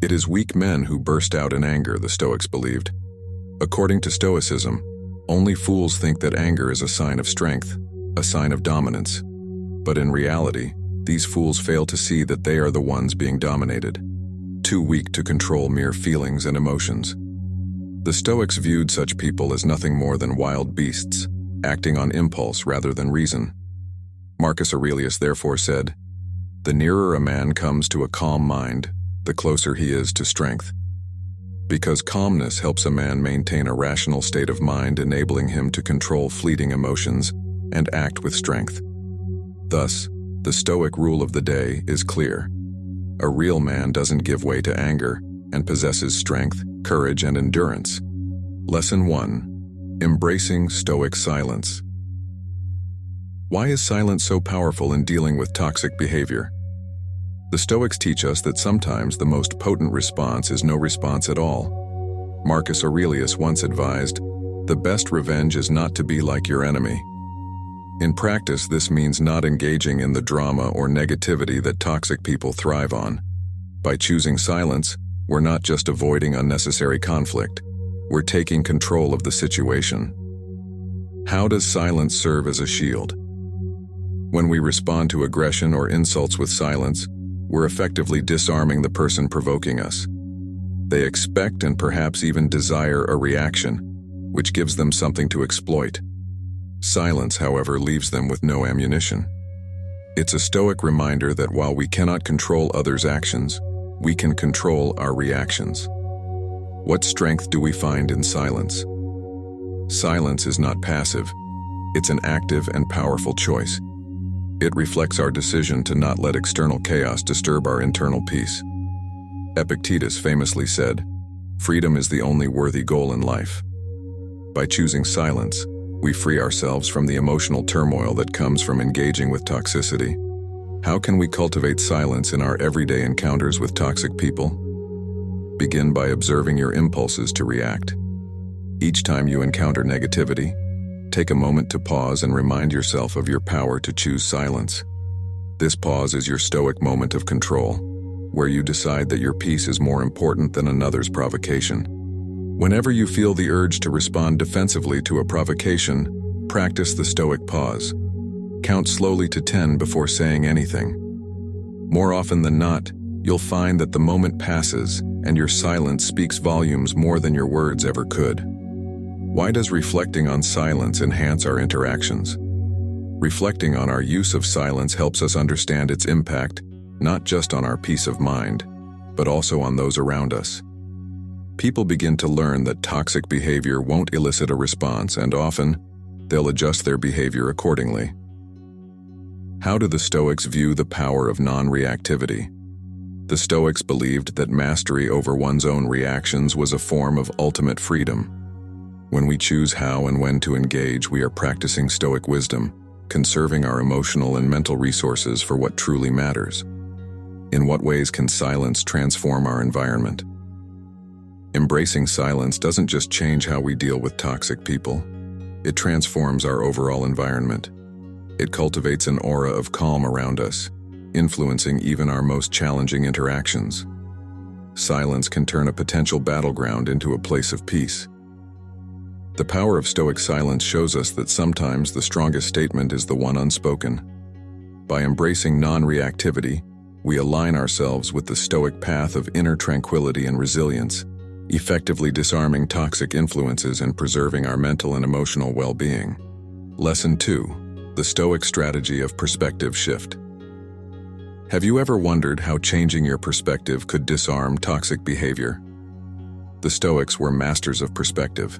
It is weak men who burst out in anger, the Stoics believed. According to Stoicism, only fools think that anger is a sign of strength, a sign of dominance. But in reality, these fools fail to see that they are the ones being dominated, too weak to control mere feelings and emotions. The Stoics viewed such people as nothing more than wild beasts, acting on impulse rather than reason. Marcus Aurelius therefore said, "The nearer a man comes to a calm mind, the closer he is to strength." Because calmness helps a man maintain a rational state of mind, enabling him to control fleeting emotions and act with strength. Thus, the Stoic rule of the day is clear. A real man doesn't give way to anger and possesses strength, courage, and endurance. Lesson 1. Embracing Stoic silence. Why is silence so powerful in dealing with toxic behavior? The Stoics teach us that sometimes the most potent response is no response at all. Marcus Aurelius once advised, "The best revenge is not to be like your enemy." In practice, this means not engaging in the drama or negativity that toxic people thrive on. By choosing silence, we're not just avoiding unnecessary conflict, we're taking control of the situation. How does silence serve as a shield? When we respond to aggression or insults with silence, we're effectively disarming the person provoking us. They expect and perhaps even desire a reaction, which gives them something to exploit. Silence, however, leaves them with no ammunition. It's a Stoic reminder that while we cannot control others' actions, we can control our reactions. What strength do we find in silence? Silence is not passive. It's an active and powerful choice. It reflects our decision to not let external chaos disturb our internal peace. Epictetus famously said, "Freedom is the only worthy goal in life." By choosing silence, we free ourselves from the emotional turmoil that comes from engaging with toxicity. How can we cultivate silence in our everyday encounters with toxic people? Begin by observing your impulses to react. Each time you encounter negativity, take a moment to pause and remind yourself of your power to choose silence. This pause is your Stoic moment of control, where you decide that your peace is more important than another's provocation. Whenever you feel the urge to respond defensively to a provocation, practice the Stoic pause. Count slowly to 10 before saying anything. More often than not, you'll find that the moment passes and your silence speaks volumes more than your words ever could. Why does reflecting on silence enhance our interactions? Reflecting on our use of silence helps us understand its impact, not just on our peace of mind, but also on those around us. People begin to learn that toxic behavior won't elicit a response, and often, they'll adjust their behavior accordingly. How do the Stoics view the power of non-reactivity? The Stoics believed that mastery over one's own reactions was a form of ultimate freedom. When we choose how and when to engage, we are practicing Stoic wisdom, conserving our emotional and mental resources for what truly matters. In what ways can silence transform our environment? Embracing silence doesn't just change how we deal with toxic people. It transforms our overall environment. It cultivates an aura of calm around us, influencing even our most challenging interactions. Silence can turn a potential battleground into a place of peace. The power of Stoic silence shows us that sometimes the strongest statement is the one unspoken. By embracing non-reactivity, we align ourselves with the Stoic path of inner tranquility and resilience, effectively disarming toxic influences and preserving our mental and emotional well-being. Lesson 2. The Stoic strategy of perspective shift. Have you ever wondered how changing your perspective could disarm toxic behavior? The Stoics were masters of perspective.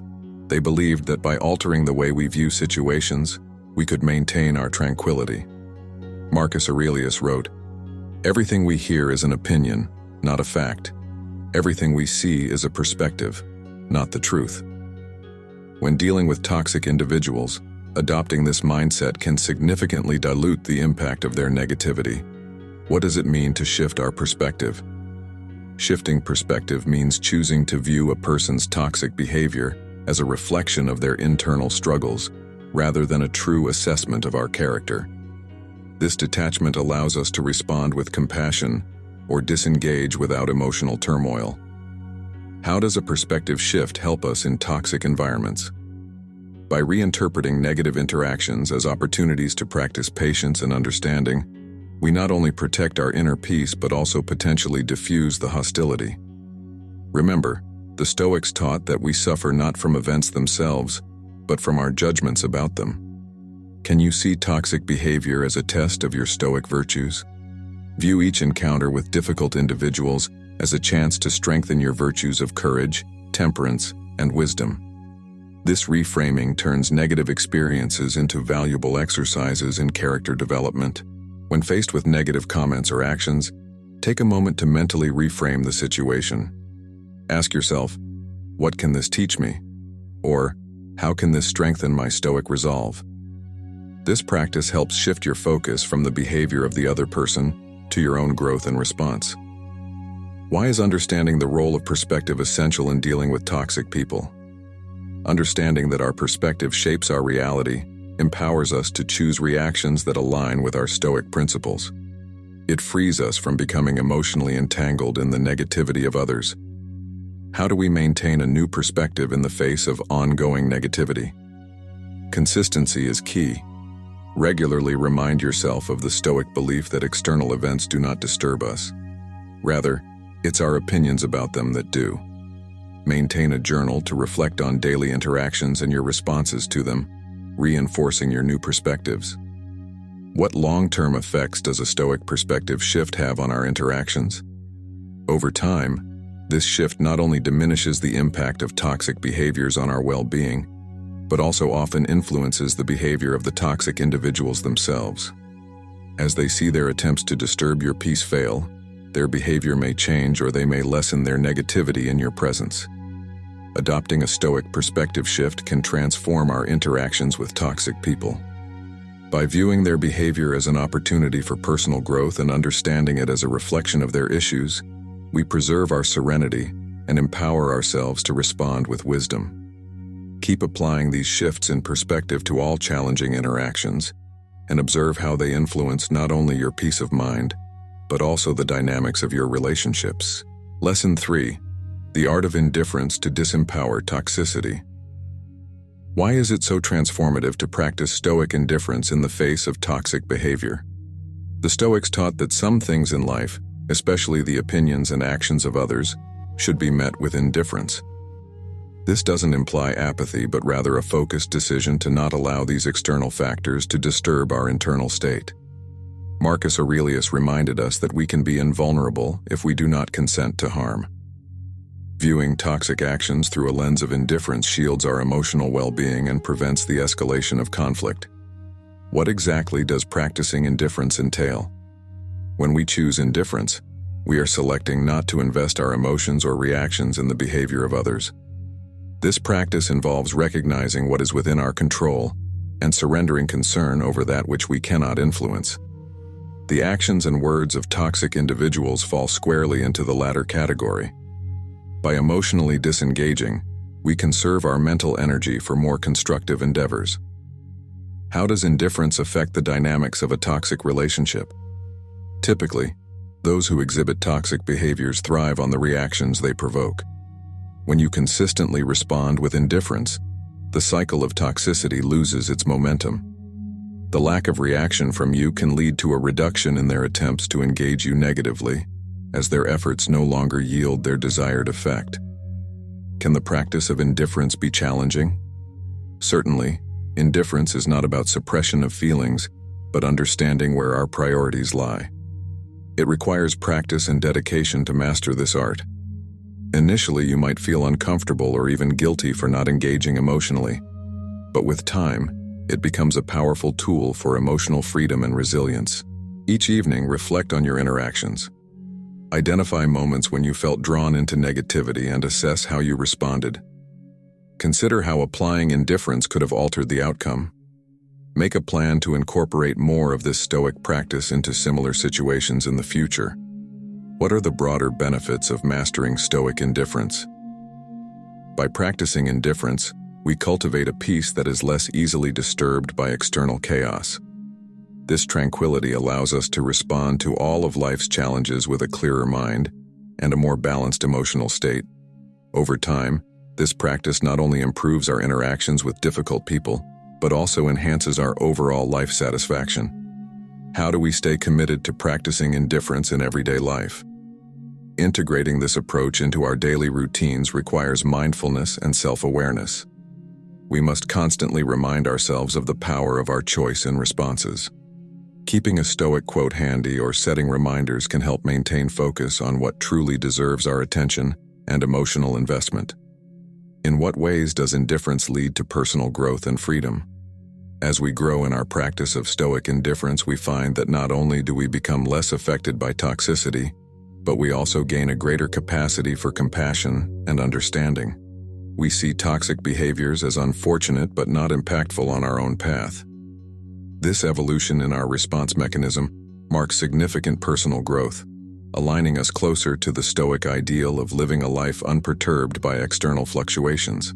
They believed that by altering the way we view situations, we could maintain our tranquility. Marcus Aurelius wrote, "Everything we hear is an opinion, not a fact. Everything we see is a perspective, not the truth." When dealing with toxic individuals, adopting this mindset can significantly dilute the impact of their negativity. What does it mean to shift our perspective? Shifting perspective means choosing to view a person's toxic behavior as a reflection of their internal struggles, rather than a true assessment of our character. This detachment allows us to respond with compassion, or disengage without emotional turmoil. How does a perspective shift help us in toxic environments? By reinterpreting negative interactions as opportunities to practice patience and understanding, we not only protect our inner peace but also potentially diffuse the hostility. Remember, the Stoics taught that we suffer not from events themselves, but from our judgments about them. Can you see toxic behavior as a test of your Stoic virtues? View each encounter with difficult individuals as a chance to strengthen your virtues of courage, temperance, and wisdom. This reframing turns negative experiences into valuable exercises in character development. When faced with negative comments or actions, take a moment to mentally reframe the situation. Ask yourself, what can this teach me? Or, how can this strengthen my Stoic resolve? This practice helps shift your focus from the behavior of the other person to your own growth and response. Why is understanding the role of perspective essential in dealing with toxic people? Understanding that our perspective shapes our reality empowers us to choose reactions that align with our Stoic principles. It frees us from becoming emotionally entangled in the negativity of others. How do we maintain a new perspective in the face of ongoing negativity? Consistency is key. Regularly remind yourself of the Stoic belief that external events do not disturb us. Rather, it's our opinions about them that do. Maintain a journal to reflect on daily interactions and your responses to them, reinforcing your new perspectives. What long-term effects does a Stoic perspective shift have on our interactions? Over time, this shift not only diminishes the impact of toxic behaviors on our well-being, but also often influences the behavior of the toxic individuals themselves. As they see their attempts to disturb your peace fail, their behavior may change or they may lessen their negativity in your presence. Adopting a Stoic perspective shift can transform our interactions with toxic people. By viewing their behavior as an opportunity for personal growth and understanding it as a reflection of their issues, we preserve our serenity and empower ourselves to respond with wisdom. Keep applying these shifts in perspective to all challenging interactions, and observe how they influence not only your peace of mind, but also the dynamics of your relationships. Lesson 3. The Art of Indifference to Disempower Toxicity. Why is it so transformative to practice Stoic indifference in the face of toxic behavior? The Stoics taught that some things in life, especially the opinions and actions of others, should be met with indifference. This doesn't imply apathy, but rather a focused decision to not allow these external factors to disturb our internal state. Marcus Aurelius reminded us that we can be invulnerable if we do not consent to harm. Viewing toxic actions through a lens of indifference shields our emotional well-being and prevents the escalation of conflict. What exactly does practicing indifference entail? When we choose indifference, we are selecting not to invest our emotions or reactions in the behavior of others. This practice involves recognizing what is within our control and surrendering concern over that which we cannot influence. The actions and words of toxic individuals fall squarely into the latter category. By emotionally disengaging, we conserve our mental energy for more constructive endeavors. How does indifference affect the dynamics of a toxic relationship? Typically, those who exhibit toxic behaviors thrive on the reactions they provoke. When you consistently respond with indifference, the cycle of toxicity loses its momentum. The lack of reaction from you can lead to a reduction in their attempts to engage you negatively, as their efforts no longer yield their desired effect. Can the practice of indifference be challenging? Certainly, indifference is not about suppression of feelings, but understanding where our priorities lie. It requires practice and dedication to master this art. Initially, you might feel uncomfortable or even guilty for not engaging emotionally, but with time, it becomes a powerful tool for emotional freedom and resilience. Each evening, reflect on your interactions. Identify moments when you felt drawn into negativity and assess how you responded. Consider how applying indifference could have altered the outcome. Make a plan to incorporate more of this Stoic practice into similar situations in the future. What are the broader benefits of mastering Stoic indifference? By practicing indifference, we cultivate a peace that is less easily disturbed by external chaos. This tranquility allows us to respond to all of life's challenges with a clearer mind and a more balanced emotional state. Over time, this practice not only improves our interactions with difficult people, but also enhances our overall life satisfaction. How do we stay committed to practicing indifference in everyday life? Integrating this approach into our daily routines requires mindfulness and self-awareness. We must constantly remind ourselves of the power of our choice in responses. Keeping a Stoic quote handy or setting reminders can help maintain focus on what truly deserves our attention and emotional investment. In what ways does indifference lead to personal growth and freedom? As we grow in our practice of Stoic indifference, we find that not only do we become less affected by toxicity, but we also gain a greater capacity for compassion and understanding. We see toxic behaviors as unfortunate but not impactful on our own path. This evolution in our response mechanism marks significant personal growth, aligning us closer to the Stoic ideal of living a life unperturbed by external fluctuations.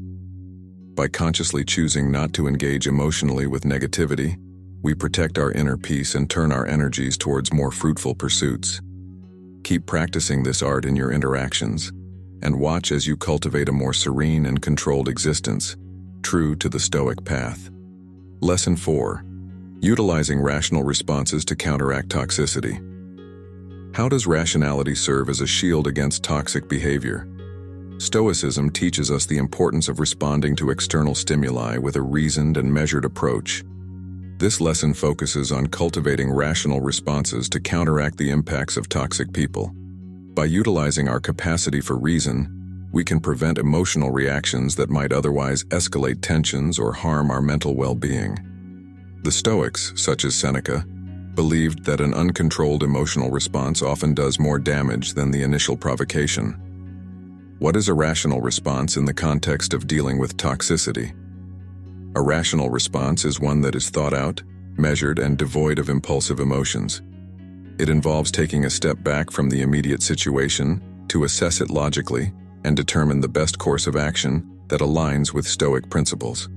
By consciously choosing not to engage emotionally with negativity, we protect our inner peace and turn our energies towards more fruitful pursuits. Keep practicing this art in your interactions, and watch as you cultivate a more serene and controlled existence, true to the Stoic path. Lesson 4. Utilizing rational responses to counteract toxicity. How does rationality serve as a shield against toxic behavior? Stoicism teaches us the importance of responding to external stimuli with a reasoned and measured approach. This lesson focuses on cultivating rational responses to counteract the impacts of toxic people. By utilizing our capacity for reason, we can prevent emotional reactions that might otherwise escalate tensions or harm our mental well-being. The Stoics, such as Seneca, believed that an uncontrolled emotional response often does more damage than the initial provocation. What is a rational response in the context of dealing with toxicity? A rational response is one that is thought out, measured, and devoid of impulsive emotions. It involves taking a step back from the immediate situation to assess it logically and determine the best course of action that aligns with Stoic principles.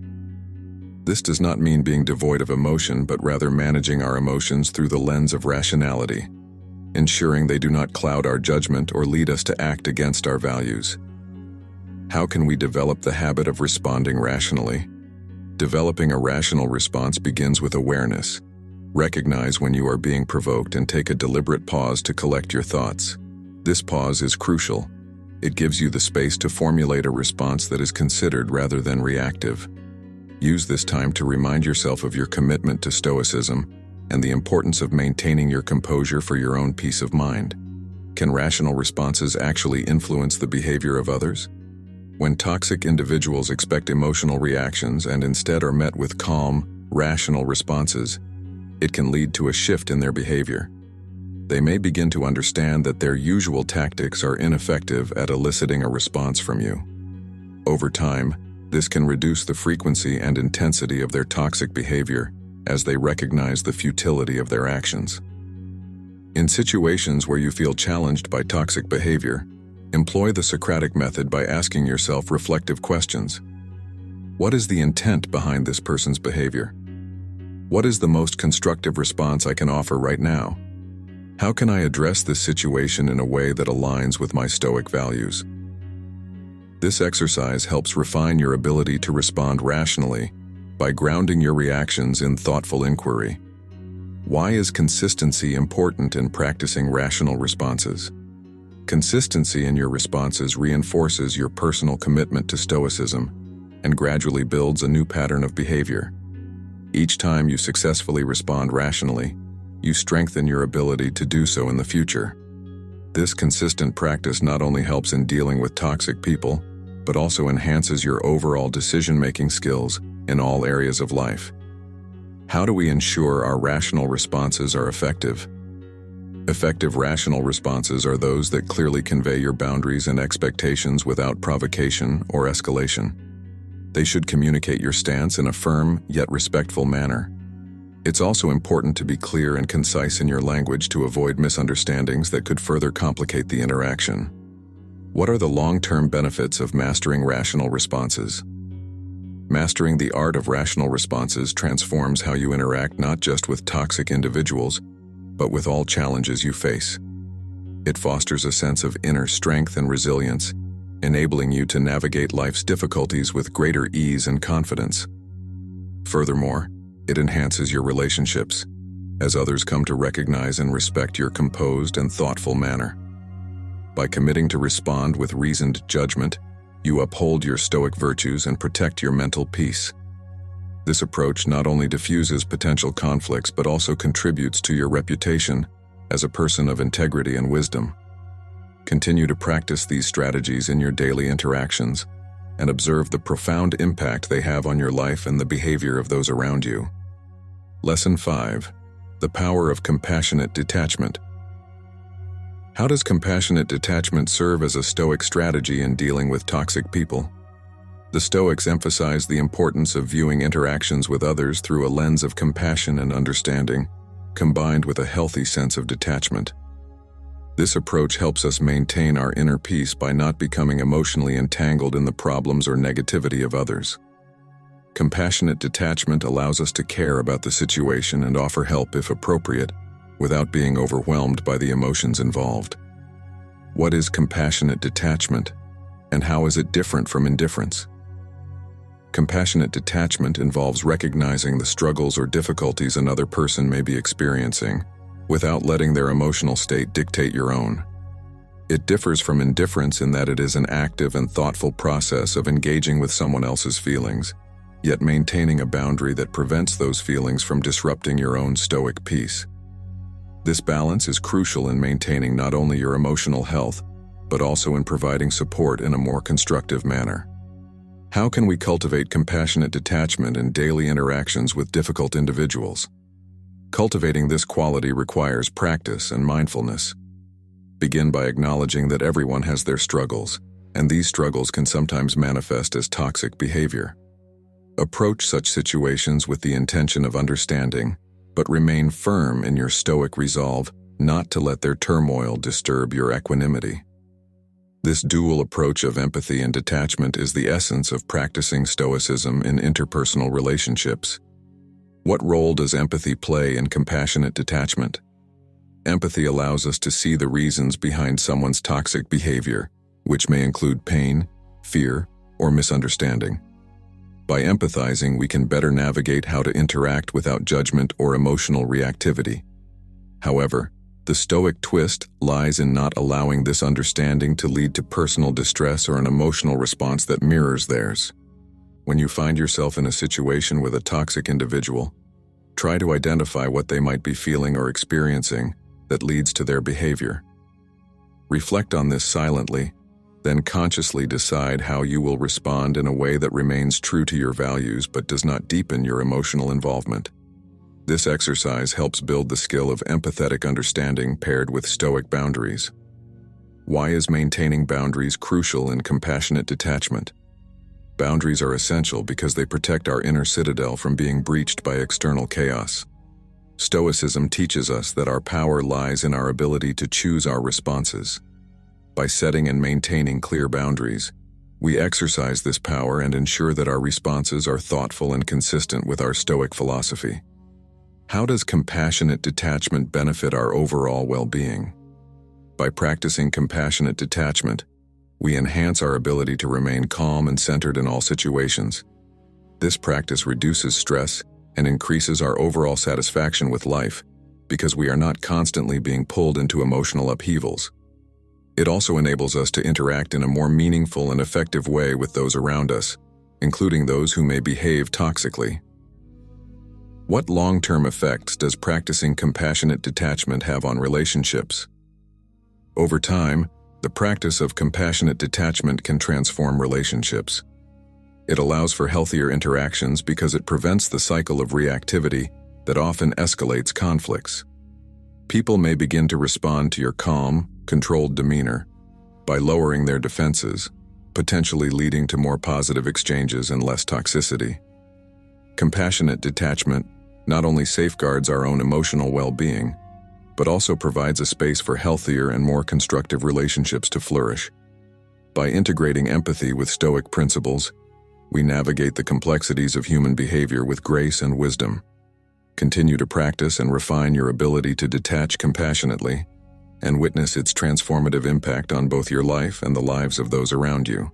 This does not mean being devoid of emotion, but rather managing our emotions through the lens of rationality, ensuring they do not cloud our judgment or lead us to act against our values. How can we develop the habit of responding rationally? Developing a rational response begins with awareness. Recognize when you are being provoked and take a deliberate pause to collect your thoughts. This pause is crucial. It gives you the space to formulate a response that is considered rather than reactive. Use this time to remind yourself of your commitment to Stoicism and the importance of maintaining your composure for your own peace of mind. Can rational responses actually influence the behavior of others? When toxic individuals expect emotional reactions and instead are met with calm, rational responses, it can lead to a shift in their behavior. They may begin to understand that their usual tactics are ineffective at eliciting a response from you. Over time, this can reduce the frequency and intensity of their toxic behavior as they recognize the futility of their actions. In situations where you feel challenged by toxic behavior, employ the Socratic method by asking yourself reflective questions. What is the intent behind this person's behavior? What is the most constructive response I can offer right now? How can I address this situation in a way that aligns with my Stoic values? This exercise helps refine your ability to respond rationally by grounding your reactions in thoughtful inquiry. Why is consistency important in practicing rational responses? Consistency in your responses reinforces your personal commitment to Stoicism and gradually builds a new pattern of behavior. Each time you successfully respond rationally, you strengthen your ability to do so in the future. This consistent practice not only helps in dealing with toxic people, but also enhances your overall decision-making skills in all areas of life. How do we ensure our rational responses are effective? Effective rational responses are those that clearly convey your boundaries and expectations without provocation or escalation. They should communicate your stance in a firm yet respectful manner. It's also important to be clear and concise in your language to avoid misunderstandings that could further complicate the interaction. What are the long-term benefits of mastering rational responses? Mastering the art of rational responses transforms how you interact not just with toxic individuals, but with all challenges you face. It fosters a sense of inner strength and resilience, enabling you to navigate life's difficulties with greater ease and confidence. Furthermore, it enhances your relationships, as others come to recognize and respect your composed and thoughtful manner. By committing to respond with reasoned judgment, you uphold your Stoic virtues and protect your mental peace. This approach not only diffuses potential conflicts but also contributes to your reputation as a person of integrity and wisdom. Continue to practice these strategies in your daily interactions and observe the profound impact they have on your life and the behavior of those around you. Lesson 5. The power of compassionate detachment. How does compassionate detachment serve as a Stoic strategy in dealing with toxic people? The Stoics emphasize the importance of viewing interactions with others through a lens of compassion and understanding, combined with a healthy sense of detachment. This approach helps us maintain our inner peace by not becoming emotionally entangled in the problems or negativity of others. Compassionate detachment allows us to care about the situation and offer help if appropriate, without being overwhelmed by the emotions involved. What is compassionate detachment, and how is it different from indifference? Compassionate detachment involves recognizing the struggles or difficulties another person may be experiencing, without letting their emotional state dictate your own. It differs from indifference in that it is an active and thoughtful process of engaging with someone else's feelings, yet maintaining a boundary that prevents those feelings from disrupting your own Stoic peace. This balance is crucial in maintaining not only your emotional health, but also in providing support in a more constructive manner. How can we cultivate compassionate detachment in daily interactions with difficult individuals? Cultivating this quality requires practice and mindfulness. Begin by acknowledging that everyone has their struggles, and these struggles can sometimes manifest as toxic behavior. Approach such situations with the intention of understanding, but remain firm in your Stoic resolve not to let their turmoil disturb your equanimity. This dual approach of empathy and detachment is the essence of practicing Stoicism in interpersonal relationships. What role does empathy play in compassionate detachment? Empathy allows us to see the reasons behind someone's toxic behavior, which may include pain, fear, or misunderstanding. By empathizing, we can better navigate how to interact without judgment or emotional reactivity. However, the Stoic twist lies in not allowing this understanding to lead to personal distress or an emotional response that mirrors theirs. When you find yourself in a situation with a toxic individual, try to identify what they might be feeling or experiencing that leads to their behavior. Reflect on this silently, then consciously decide how you will respond in a way that remains true to your values but does not deepen your emotional involvement. This exercise helps build the skill of empathetic understanding paired with Stoic boundaries. Why is maintaining boundaries crucial in compassionate detachment? Boundaries are essential because they protect our inner citadel from being breached by external chaos. Stoicism teaches us that our power lies in our ability to choose our responses. By setting and maintaining clear boundaries, we exercise this power and ensure that our responses are thoughtful and consistent with our Stoic philosophy. How does compassionate detachment benefit our overall well-being? By practicing compassionate detachment, we enhance our ability to remain calm and centered in all situations. This practice reduces stress and increases our overall satisfaction with life because we are not constantly being pulled into emotional upheavals. It also enables us to interact in a more meaningful and effective way with those around us, including those who may behave toxically. What long-term effects does practicing compassionate detachment have on relationships? Over time, the practice of compassionate detachment can transform relationships. It allows for healthier interactions because it prevents the cycle of reactivity that often escalates conflicts. People may begin to respond to your calm, controlled demeanor by lowering their defenses, potentially leading to more positive exchanges and less toxicity. Compassionate detachment not only safeguards our own emotional well-being, but also provides a space for healthier and more constructive relationships to flourish. By integrating empathy with Stoic principles, We navigate the complexities of human behavior with grace and wisdom. Continue to practice and refine your ability to detach compassionately and witness its transformative impact on both your life and the lives of those around you.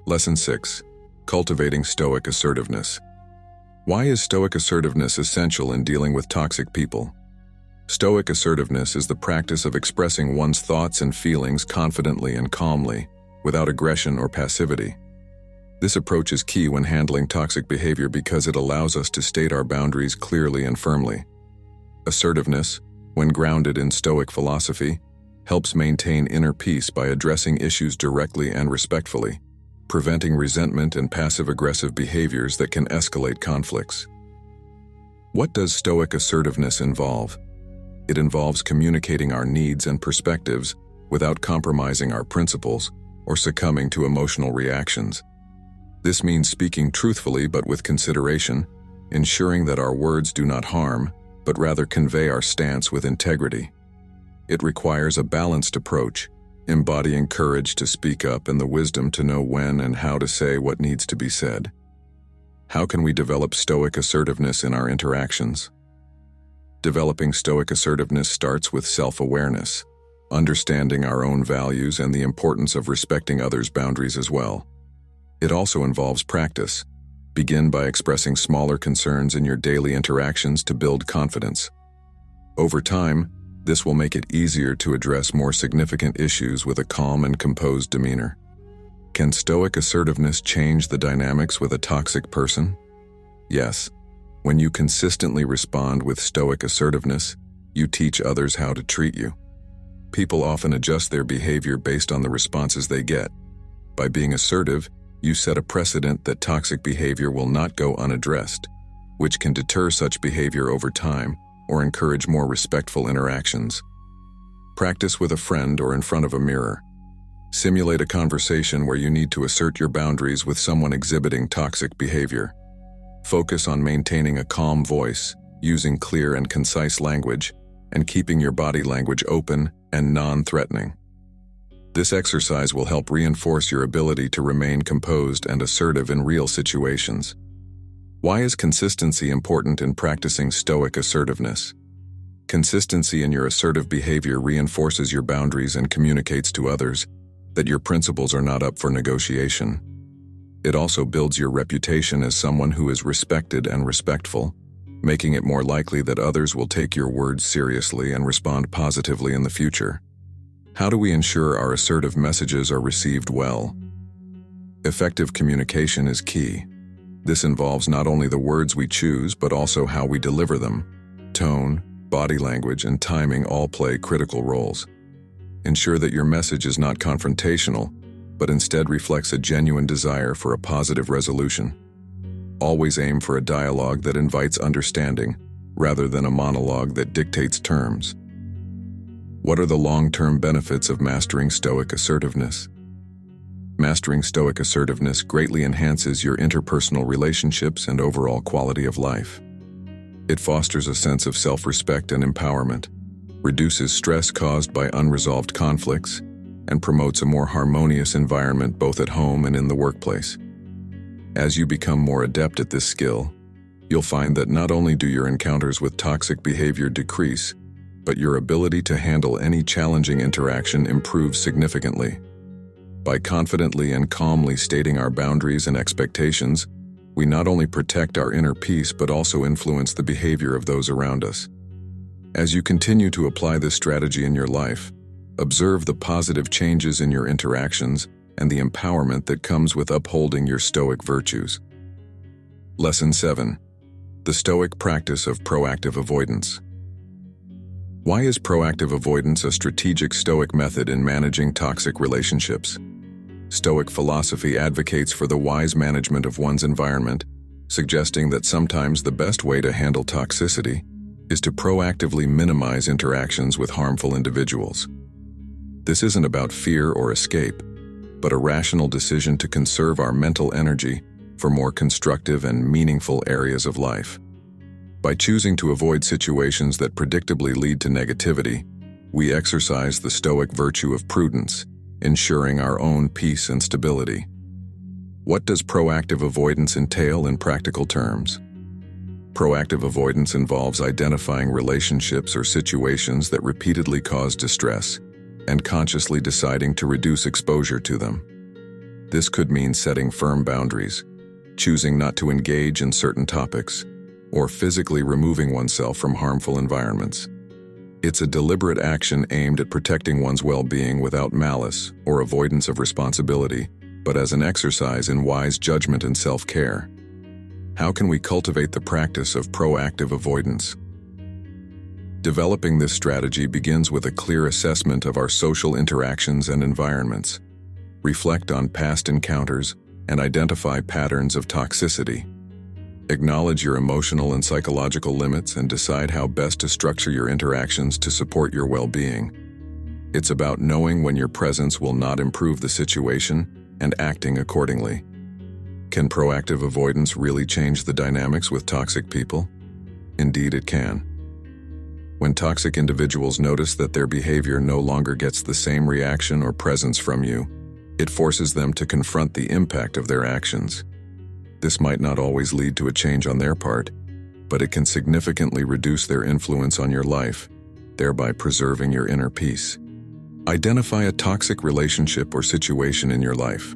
Lesson 6. Cultivating Stoic Assertiveness. Why is Stoic assertiveness essential in dealing with toxic people? Stoic assertiveness is the practice of expressing one's thoughts and feelings confidently and calmly, without aggression or passivity. This approach is key when handling toxic behavior because it allows us to state our boundaries clearly and firmly. Assertiveness, when grounded in Stoic philosophy, helps maintain inner peace by addressing issues directly and respectfully, preventing resentment and passive-aggressive behaviors that can escalate conflicts. What does Stoic assertiveness involve? It involves communicating our needs and perspectives without compromising our principles or succumbing to emotional reactions. This means speaking truthfully but with consideration, ensuring that our words do not harm, but rather convey our stance with integrity. It requires a balanced approach, embodying courage to speak up and the wisdom to know when and how to say what needs to be said. How can we develop Stoic assertiveness in our interactions? Developing Stoic assertiveness starts with self-awareness, understanding our own values and the importance of respecting others' boundaries as well. It also involves practice. Begin by expressing smaller concerns in your daily interactions to build confidence. Over time, this will make it easier to address more significant issues with a calm and composed demeanor. Can Stoic assertiveness change the dynamics with a toxic person? Yes. When you consistently respond with Stoic assertiveness, you teach others how to treat you. People often adjust their behavior based on the responses they get. By being assertive, you set a precedent that toxic behavior will not go unaddressed, which can deter such behavior over time or encourage more respectful interactions. Practice with a friend or in front of a mirror. Simulate a conversation where you need to assert your boundaries with someone exhibiting toxic behavior. Focus on maintaining a calm voice, using clear and concise language, and keeping your body language open and non-threatening. This exercise will help reinforce your ability to remain composed and assertive in real situations. Why is consistency important in practicing Stoic assertiveness? Consistency in your assertive behavior reinforces your boundaries and communicates to others that your principles are not up for negotiation. It also builds your reputation as someone who is respected and respectful, making it more likely that others will take your words seriously and respond positively in the future. How do we ensure our assertive messages are received well? Effective communication is key. This involves not only the words we choose, but also how we deliver them. Tone, body language, and timing all play critical roles. Ensure that your message is not confrontational, but instead reflects a genuine desire for a positive resolution. Always aim for a dialogue that invites understanding, rather than a monologue that dictates terms. What are the long-term benefits of mastering Stoic assertiveness? Mastering Stoic assertiveness greatly enhances your interpersonal relationships and overall quality of life. It fosters a sense of self-respect and empowerment, reduces stress caused by unresolved conflicts, and promotes a more harmonious environment both at home and in the workplace. As you become more adept at this skill, you'll find that not only do your encounters with toxic behavior decrease, but your ability to handle any challenging interaction improves significantly. By confidently and calmly stating our boundaries and expectations, we not only protect our inner peace but also influence the behavior of those around us. As you continue to apply this strategy in your life, observe the positive changes in your interactions and the empowerment that comes with upholding your Stoic virtues. Lesson 7. The Stoic practice of proactive avoidance. Why is proactive avoidance a strategic Stoic method in managing toxic relationships? Stoic philosophy advocates for the wise management of one's environment, suggesting that sometimes the best way to handle toxicity is to proactively minimize interactions with harmful individuals. This isn't about fear or escape, but a rational decision to conserve our mental energy for more constructive and meaningful areas of life. By choosing to avoid situations that predictably lead to negativity, we exercise the Stoic virtue of prudence, ensuring our own peace and stability. What does proactive avoidance entail in practical terms? Proactive avoidance involves identifying relationships or situations that repeatedly cause distress and consciously deciding to reduce exposure to them. This could mean setting firm boundaries, choosing not to engage in certain topics, or physically removing oneself from harmful environments. It's a deliberate action aimed at protecting one's well-being without malice or avoidance of responsibility, but as an exercise in wise judgment and self-care. How can we cultivate the practice of proactive avoidance? Developing this strategy begins with a clear assessment of our social interactions and environments. Reflect on past encounters and identify patterns of toxicity. Acknowledge your emotional and psychological limits and decide how best to structure your interactions to support your well-being. It's about knowing when your presence will not improve the situation and acting accordingly. Can proactive avoidance really change the dynamics with toxic people? Indeed, it can. When toxic individuals notice that their behavior no longer gets the same reaction or presence from you, it forces them to confront the impact of their actions. This might not always lead to a change on their part, but it can significantly reduce their influence on your life, thereby preserving your inner peace. Identify a toxic relationship or situation in your life.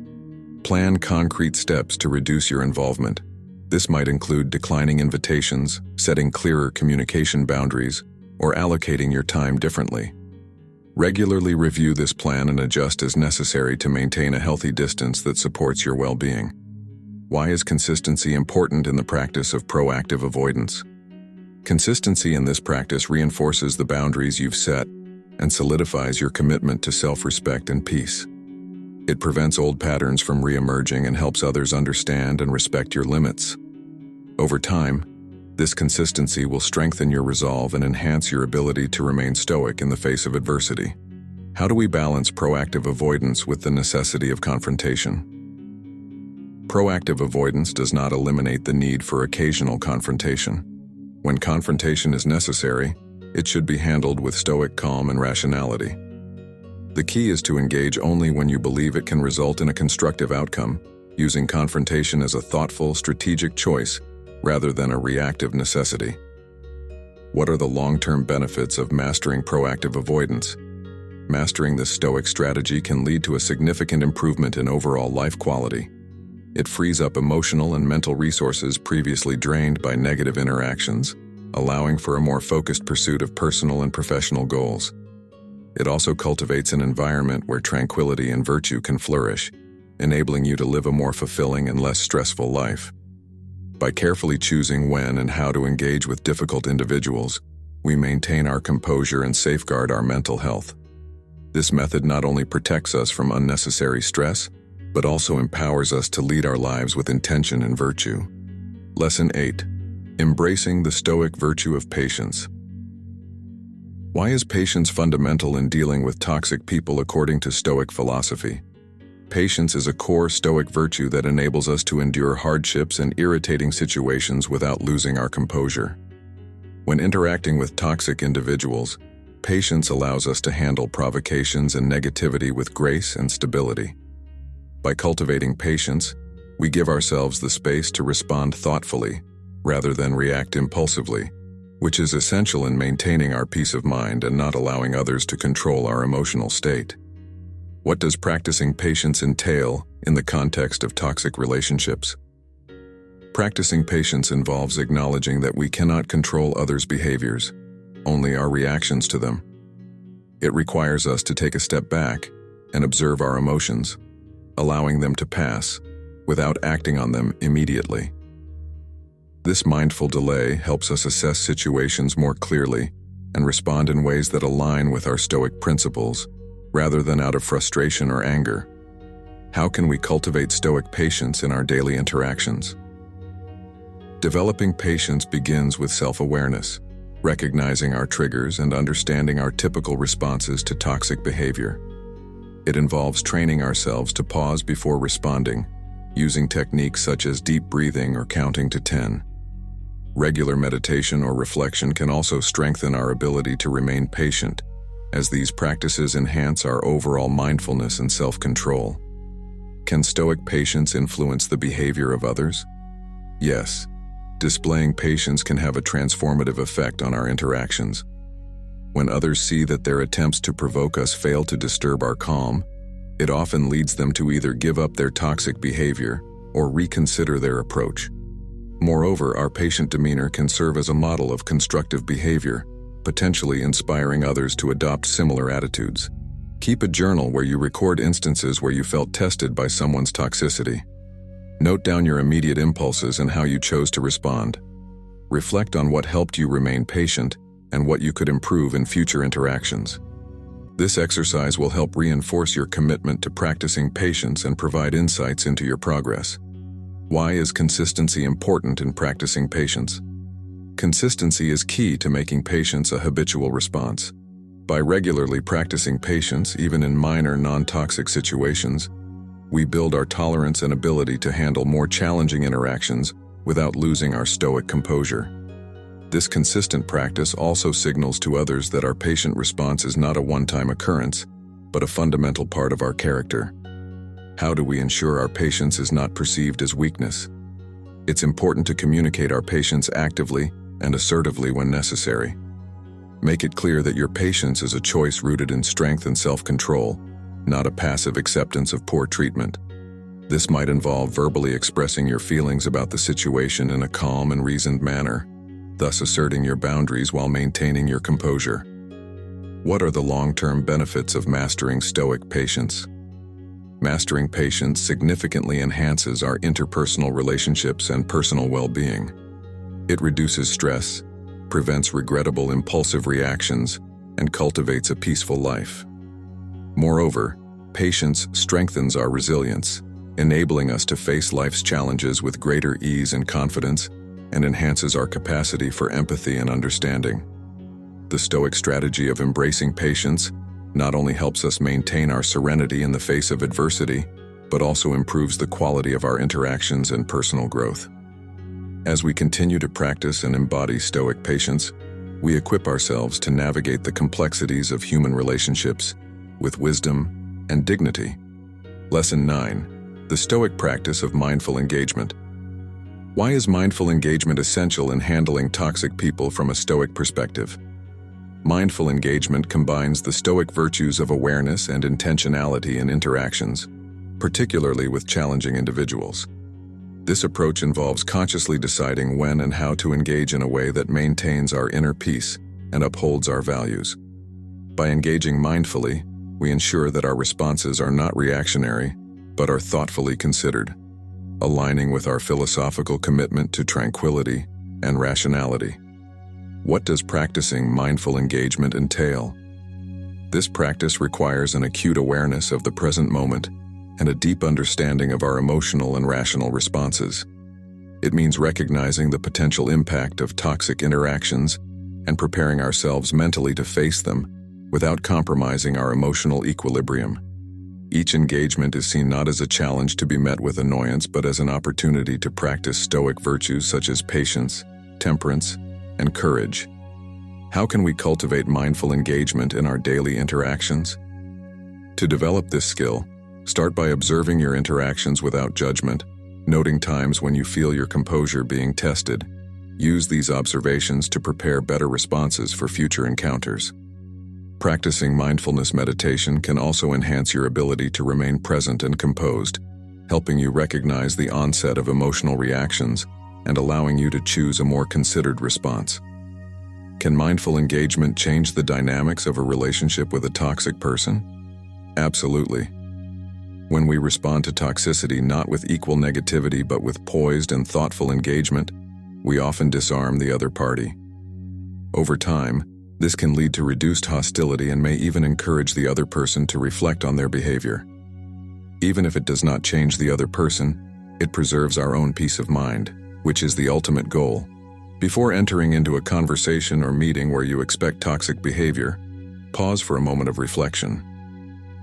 Plan concrete steps to reduce your involvement. This might include declining invitations, setting clearer communication boundaries, or allocating your time differently. Regularly review this plan and adjust as necessary to maintain a healthy distance that supports your well-being. Why is consistency important in the practice of proactive avoidance? Consistency in this practice reinforces the boundaries you've set and solidifies your commitment to self-respect and peace. It prevents old patterns from re-emerging and helps others understand and respect your limits. Over time, this consistency will strengthen your resolve and enhance your ability to remain stoic in the face of adversity. How do we balance proactive avoidance with the necessity of confrontation? Proactive avoidance does not eliminate the need for occasional confrontation. When confrontation is necessary, it should be handled with stoic calm and rationality. The key is to engage only when you believe it can result in a constructive outcome, using confrontation as a thoughtful, strategic choice rather than a reactive necessity. What are the long-term benefits of mastering proactive avoidance? Mastering this stoic strategy can lead to a significant improvement in overall life quality. It frees up emotional and mental resources previously drained by negative interactions, allowing for a more focused pursuit of personal and professional goals. It also cultivates an environment where tranquility and virtue can flourish, enabling you to live a more fulfilling and less stressful life. By carefully choosing when and how to engage with difficult individuals, we maintain our composure and safeguard our mental health. This method not only protects us from unnecessary stress, but also empowers us to lead our lives with intention and virtue. Lesson 8. Embracing the Stoic virtue of patience. Why is patience fundamental in dealing with toxic people according to Stoic philosophy? Patience is a core Stoic virtue that enables us to endure hardships and irritating situations without losing our composure. When interacting with toxic individuals, patience allows us to handle provocations and negativity with grace and stability. By cultivating patience, we give ourselves the space to respond thoughtfully, rather than react impulsively, which is essential in maintaining our peace of mind and not allowing others to control our emotional state. What does practicing patience entail in the context of toxic relationships? Practicing patience involves acknowledging that we cannot control others' behaviors, only our reactions to them. It requires us to take a step back and observe our emotions, allowing them to pass without acting on them immediately. This mindful delay helps us assess situations more clearly and respond in ways that align with our Stoic principles, rather than out of frustration or anger. How can we cultivate Stoic patience in our daily interactions? Developing patience begins with self-awareness, recognizing our triggers and understanding our typical responses to toxic behavior. It involves training ourselves to pause before responding, using techniques such as deep breathing or counting to 10. Regular meditation or reflection can also strengthen our ability to remain patient, as these practices enhance our overall mindfulness and self-control. Can Stoic patience influence the behavior of others? Yes. Displaying patience can have a transformative effect on our interactions. When others see that their attempts to provoke us fail to disturb our calm, it often leads them to either give up their toxic behavior or reconsider their approach. Moreover, our patient demeanor can serve as a model of constructive behavior, potentially inspiring others to adopt similar attitudes. Keep a journal where you record instances where you felt tested by someone's toxicity. Note down your immediate impulses and how you chose to respond. Reflect on what helped you remain patient and what you could improve in future interactions. This exercise will help reinforce your commitment to practicing patience and provide insights into your progress. Why is consistency important in practicing patience? Consistency is key to making patience a habitual response. By regularly practicing patience, even in minor, non-toxic situations, we build our tolerance and ability to handle more challenging interactions without losing our stoic composure. This consistent practice also signals to others that our patient response is not a one-time occurrence, but a fundamental part of our character. How do we ensure our patience is not perceived as weakness? It's important to communicate our patience actively and assertively when necessary. Make it clear that your patience is a choice rooted in strength and self-control, not a passive acceptance of poor treatment. This might involve verbally expressing your feelings about the situation in a calm and reasoned manner, thus asserting your boundaries while maintaining your composure. What are the long-term benefits of mastering Stoic patience? Mastering patience significantly enhances our interpersonal relationships and personal well-being. It reduces stress, prevents regrettable impulsive reactions, and cultivates a peaceful life. Moreover, patience strengthens our resilience, enabling us to face life's challenges with greater ease and confidence, and enhances our capacity for empathy and understanding. The Stoic strategy of embracing patience not only helps us maintain our serenity in the face of adversity, but also improves the quality of our interactions and personal growth. As we continue to practice and embody Stoic patience, we equip ourselves to navigate the complexities of human relationships with wisdom and dignity. Lesson 9: The Stoic practice of mindful engagement. Why is mindful engagement essential in handling toxic people from a Stoic perspective? Mindful engagement combines the Stoic virtues of awareness and intentionality in interactions, particularly with challenging individuals. This approach involves consciously deciding when and how to engage in a way that maintains our inner peace and upholds our values. By engaging mindfully, we ensure that our responses are not reactionary, but are thoughtfully considered, aligning with our philosophical commitment to tranquility and rationality. What does practicing mindful engagement entail? This practice requires an acute awareness of the present moment and a deep understanding of our emotional and rational responses. It means recognizing the potential impact of toxic interactions and preparing ourselves mentally to face them without compromising our emotional equilibrium. Each engagement is seen not as a challenge to be met with annoyance, but as an opportunity to practice Stoic virtues such as patience, temperance, and courage. How can we cultivate mindful engagement in our daily interactions? To develop this skill, start by observing your interactions without judgment, noting times when you feel your composure being tested. Use these observations to prepare better responses for future encounters. Practicing mindfulness meditation can also enhance your ability to remain present and composed, helping you recognize the onset of emotional reactions and allowing you to choose a more considered response. Can mindful engagement change the dynamics of a relationship with a toxic person? Absolutely. When we respond to toxicity not with equal negativity but with poised and thoughtful engagement, we often disarm the other party. Over time, this can lead to reduced hostility and may even encourage the other person to reflect on their behavior. Even if it does not change the other person, it preserves our own peace of mind, which is the ultimate goal. Before entering into a conversation or meeting where you expect toxic behavior, pause for a moment of reflection.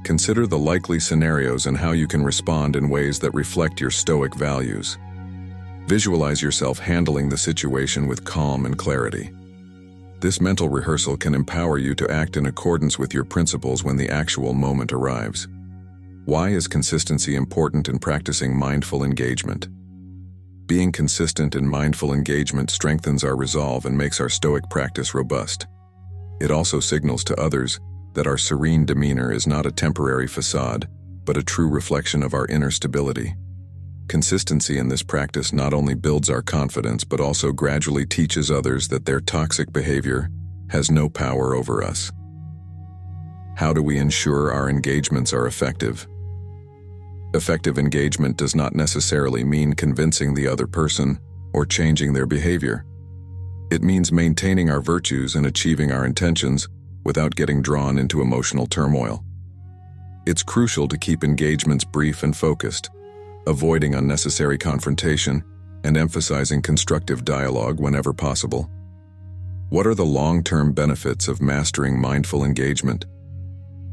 Consider the likely scenarios and how you can respond in ways that reflect your Stoic values. Visualize yourself handling the situation with calm and clarity. This mental rehearsal can empower you to act in accordance with your principles when the actual moment arrives. Why is consistency important in practicing mindful engagement? Being consistent in mindful engagement strengthens our resolve and makes our Stoic practice robust. It also signals to others that our serene demeanor is not a temporary facade, but a true reflection of our inner stability. Consistency in this practice not only builds our confidence, but also gradually teaches others that their toxic behavior has no power over us. How do we ensure our engagements are effective? Effective engagement does not necessarily mean convincing the other person or changing their behavior. It means maintaining our virtues and achieving our intentions without getting drawn into emotional turmoil. It's crucial to keep engagements brief and focused, avoiding unnecessary confrontation and emphasizing constructive dialogue whenever possible. What are the long-term benefits of mastering mindful engagement?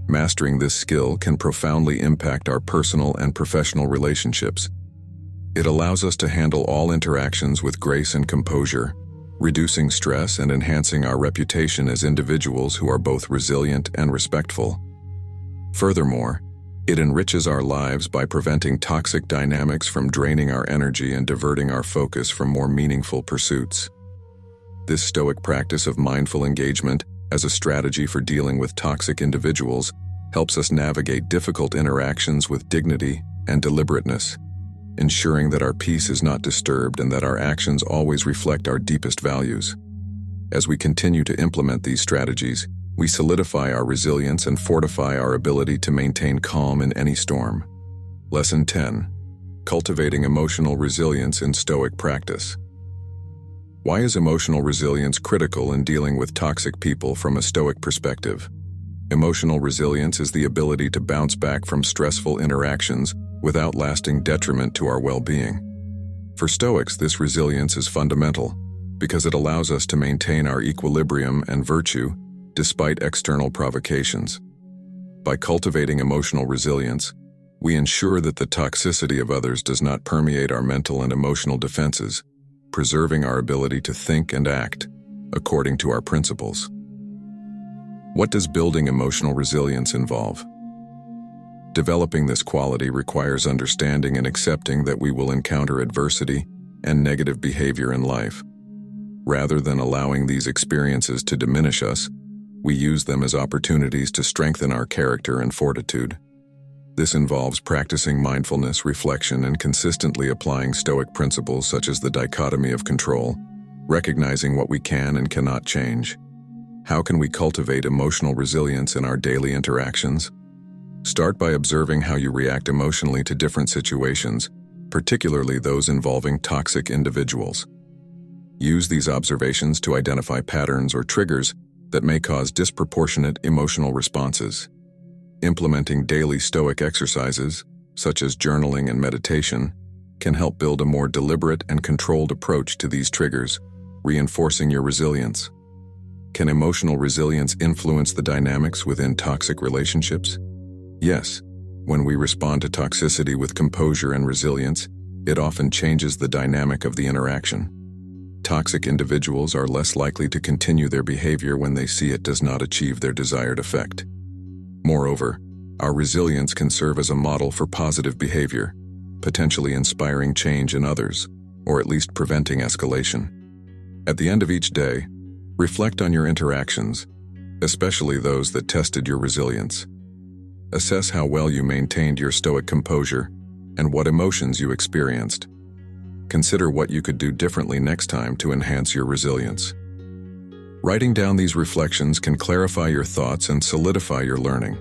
Mastering this skill can profoundly impact our personal and professional relationships. It allows us to handle all interactions with grace and composure, reducing stress and enhancing our reputation as individuals who are both resilient and respectful. Furthermore, it enriches our lives by preventing toxic dynamics from draining our energy and diverting our focus from more meaningful pursuits. This Stoic practice of mindful engagement as a strategy for dealing with toxic individuals helps us navigate difficult interactions with dignity and deliberateness, ensuring that our peace is not disturbed and that our actions always reflect our deepest values. As we continue to implement these strategies, we solidify our resilience and fortify our ability to maintain calm in any storm. Lesson 10. Cultivating emotional resilience in Stoic practice. Why is emotional resilience critical in dealing with toxic people from a Stoic perspective? Emotional resilience is the ability to bounce back from stressful interactions without lasting detriment to our well-being. For Stoics, this resilience is fundamental because it allows us to maintain our equilibrium and virtue despite external provocations. By cultivating emotional resilience, we ensure that the toxicity of others does not permeate our mental and emotional defenses, preserving our ability to think and act according to our principles. What does building emotional resilience involve? Developing this quality requires understanding and accepting that we will encounter adversity and negative behavior in life. Rather than allowing these experiences to diminish us, we use them as opportunities to strengthen our character and fortitude. This involves practicing mindfulness, reflection, and consistently applying Stoic principles such as the dichotomy of control, recognizing what we can and cannot change. How can we cultivate emotional resilience in our daily interactions? Start by observing how you react emotionally to different situations, particularly those involving toxic individuals. Use these observations to identify patterns or triggers that may cause disproportionate emotional responses. Implementing daily Stoic exercises, such as journaling and meditation, can help build a more deliberate and controlled approach to these triggers, reinforcing your resilience. Can emotional resilience influence the dynamics within toxic relationships? Yes. When we respond to toxicity with composure and resilience, it often changes the dynamic of the interaction. Toxic individuals are less likely to continue their behavior when they see it does not achieve their desired effect. Moreover, our resilience can serve as a model for positive behavior, potentially inspiring change in others, or at least preventing escalation. At the end of each day, reflect on your interactions, especially those that tested your resilience. Assess how well you maintained your Stoic composure and what emotions you experienced. Consider what you could do differently next time to enhance your resilience. Writing down these reflections can clarify your thoughts and solidify your learning.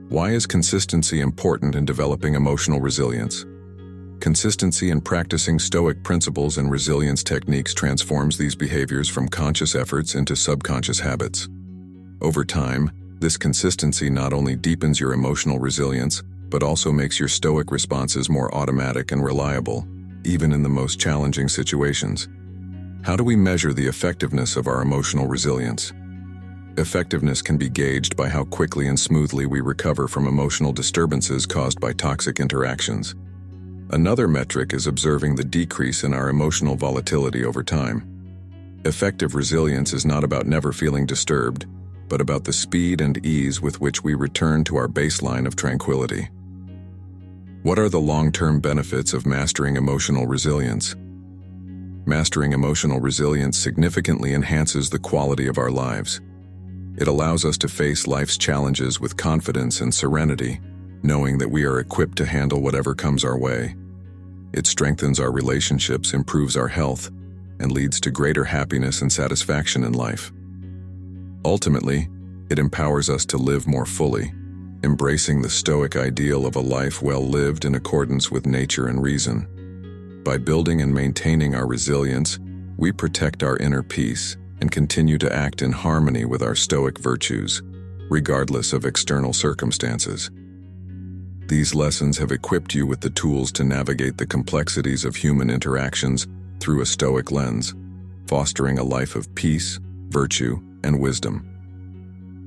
Why is consistency important in developing emotional resilience? Consistency in practicing Stoic principles and resilience techniques transforms these behaviors from conscious efforts into subconscious habits. Over time, this consistency not only deepens your emotional resilience, but also makes your Stoic responses more automatic and reliable, even in the most challenging situations. How do we measure the effectiveness of our emotional resilience? Effectiveness can be gauged by how quickly and smoothly we recover from emotional disturbances caused by toxic interactions. Another metric is observing the decrease in our emotional volatility over time. Effective resilience is not about never feeling disturbed, but about the speed and ease with which we return to our baseline of tranquility. What are the long-term benefits of mastering emotional resilience? Mastering emotional resilience significantly enhances the quality of our lives. It allows us to face life's challenges with confidence and serenity, knowing that we are equipped to handle whatever comes our way. It strengthens our relationships, improves our health, and leads to greater happiness and satisfaction in life. Ultimately, it empowers us to live more fully, embracing the Stoic ideal of a life well lived in accordance with nature and reason. By building and maintaining our resilience, we protect our inner peace and continue to act in harmony with our Stoic virtues, regardless of external circumstances. These lessons have equipped you with the tools to navigate the complexities of human interactions through a Stoic lens, fostering a life of peace, virtue, and wisdom.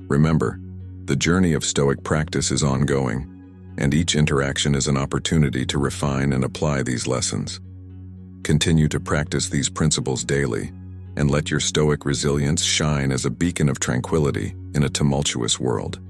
Remember, the journey of Stoic practice is ongoing, and each interaction is an opportunity to refine and apply these lessons. Continue to practice these principles daily, and let your Stoic resilience shine as a beacon of tranquility in a tumultuous world.